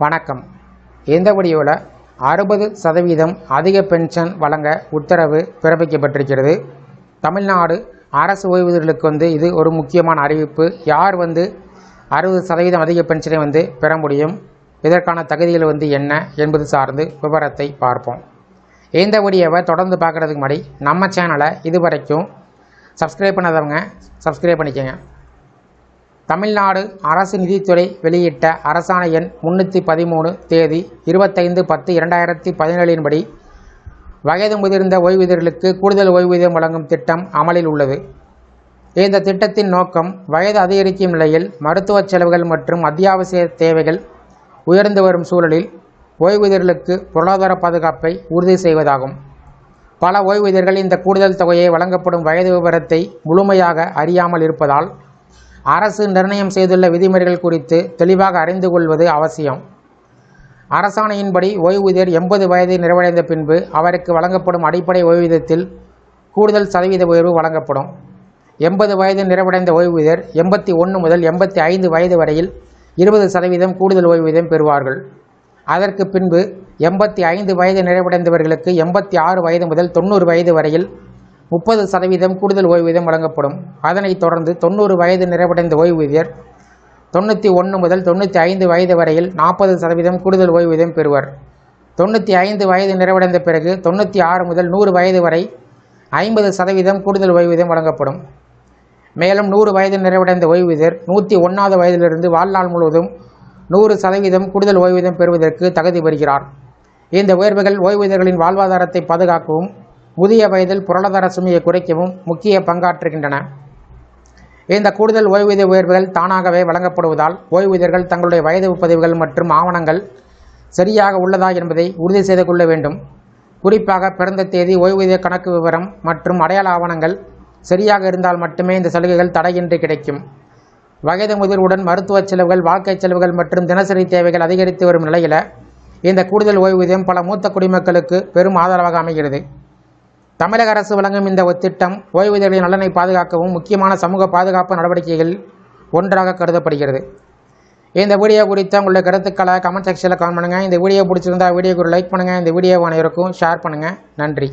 வணக்கம். இந்த வீடியோவில் 60% அதிக பென்ஷன் வழங்க உத்தரவு பிறப்பிக்கப்பட்டிருக்கிறது. தமிழ்நாடு அரசு ஓய்வூதியர்களுக்கு இது ஒரு முக்கியமான அறிவிப்பு. யார் 60% அதிக பென்ஷனை பெற முடியும், இதற்கான தகுதிகள் என்ன என்பது சார்ந்து விவரத்தை பார்ப்போம். இந்த வீடியோவை தொடர்ந்து பார்க்குறதுக்கு முன்னாடி நம்ம சேனலை இதுவரைக்கும் சப்ஸ்கிரைப் பண்ணாதவங்க சப்ஸ்கிரைப் பண்ணிக்கோங்க. தமிழ்நாடு அரசு நிதித்துறை வெளியிட்ட அரசாணை எண் 313 தேதி 25/10/2017 படி வயது முதிர்ந்த ஓய்வூதியர்களுக்கு கூடுதல் ஓய்வூதியம் வழங்கும் திட்டம் அமலில் உள்ளது. இந்த திட்டத்தின் நோக்கம் வயது அதிகரிக்கும் நிலையில் மருத்துவ செலவுகள் மற்றும் அத்தியாவசிய தேவைகள் உயர்ந்து வரும் சூழலில் ஓய்வூதியர்களுக்கு பொருளாதார பாதுகாப்பை உறுதி செய்வதாகும். பல ஓய்வூதியர்கள் இந்த கூடுதல் தொகையை வழங்கப்படும் வயது விவரத்தை முழுமையாக அறியாமல் இருப்பதால் அரசு நிர்ணயம் செய்துள்ள விதிமுறைகள் குறித்து தெளிவாக அறிந்து கொள்வது அவசியம். அரசாணையின்படி ஓய்வூதியர் 80 வயதை நிறைவடைந்த பின்பு அவருக்கு வழங்கப்படும் அடிப்படை ஓய்வூதியத்தில் கூடுதல் சதவீத உயர்வு வழங்கப்படும். 80 வயது நிறைவடைந்த ஓய்வூதியர் 81 முதல் 85 வயது வரையில் 20% கூடுதல் ஓய்வூதியம் பெறுவார்கள். அதற்கு பின்பு 85 வயது நிறைவடைந்தவர்களுக்கு 86 வயது முதல் 90 வயது வரையில் 30% கூடுதல் ஓய்வூதியம் வழங்கப்படும். அதனைத் தொடர்ந்து 90 வயது நிறைவடைந்த ஓய்வூதியர் 91 முதல் 95 வயது வரையில் 40% கூடுதல் ஓய்வூதியம் பெறுவர். 95 வயது நிறைவடைந்த பிறகு 96 முதல் 100 வயது வரை 50% கூடுதல் ஓய்வூதியம் வழங்கப்படும். மேலும் 100 வயது நிறைவடைந்த ஓய்வூதியர் 101வது வயதிலிருந்து வாழ்நாள் முழுவதும் 100% கூடுதல் ஓய்வூதியம் பெறுவதற்கு தகுதி பெறுகிறார். இந்த உயர்வுகள் ஓய்வூதியர்களின் வாழ்வாதாரத்தை பாதுகாக்கவும் முதிய வயதில் பொருளாதார சுமையை குறைக்கவும் முக்கிய பங்காற்றுகின்றன. இந்த கூடுதல் ஓய்வூதிய உயர்வுகள் தானாகவே வழங்கப்படுவதால் ஓய்வூதியர்கள் தங்களுடைய வயது பதிவுகள் மற்றும் ஆவணங்கள் சரியாக உள்ளதா என்பதை உறுதி செய்து கொள்ள வேண்டும். குறிப்பாக பிறந்த தேதி, ஓய்வூதிய கணக்கு விவரம் மற்றும் அடையாள ஆவணங்கள் சரியாக இருந்தால் மட்டுமே இந்த சலுகைகள் தடையின்றி கிடைக்கும். வயது முதிர்வுடன் மருத்துவ செலவுகள், வாழ்க்கை செலவுகள் மற்றும் தினசரி தேவைகள் அதிகரித்து வரும் நிலையில் இந்த கூடுதல் ஓய்வூதியம் பல மூத்த குடிமக்களுக்கு பெரும் ஆதரவாக அமைகிறது. தமிழக அரசு வழங்கும் இந்த திட்டம் ஓய்வூதியர்களின் நலனை பாதுகாக்கவும் முக்கியமான சமூக பாதுகாப்பு நடவடிக்கைகளில் ஒன்றாக கருதப்படுகிறது. இந்த வீடியோ குறித்த உங்களுடைய கருத்துக்களை கமெண்ட் செக்ஷனில் கமெண்ட் பண்ணுங்கள். இந்த வீடியோ பிடிச்சிருந்தா வீடியோக்கு ஒரு லைக் பண்ணுங்கள். இந்த வீடியோவை அனைவருக்கும் ஷேர் பண்ணுங்கள். நன்றி.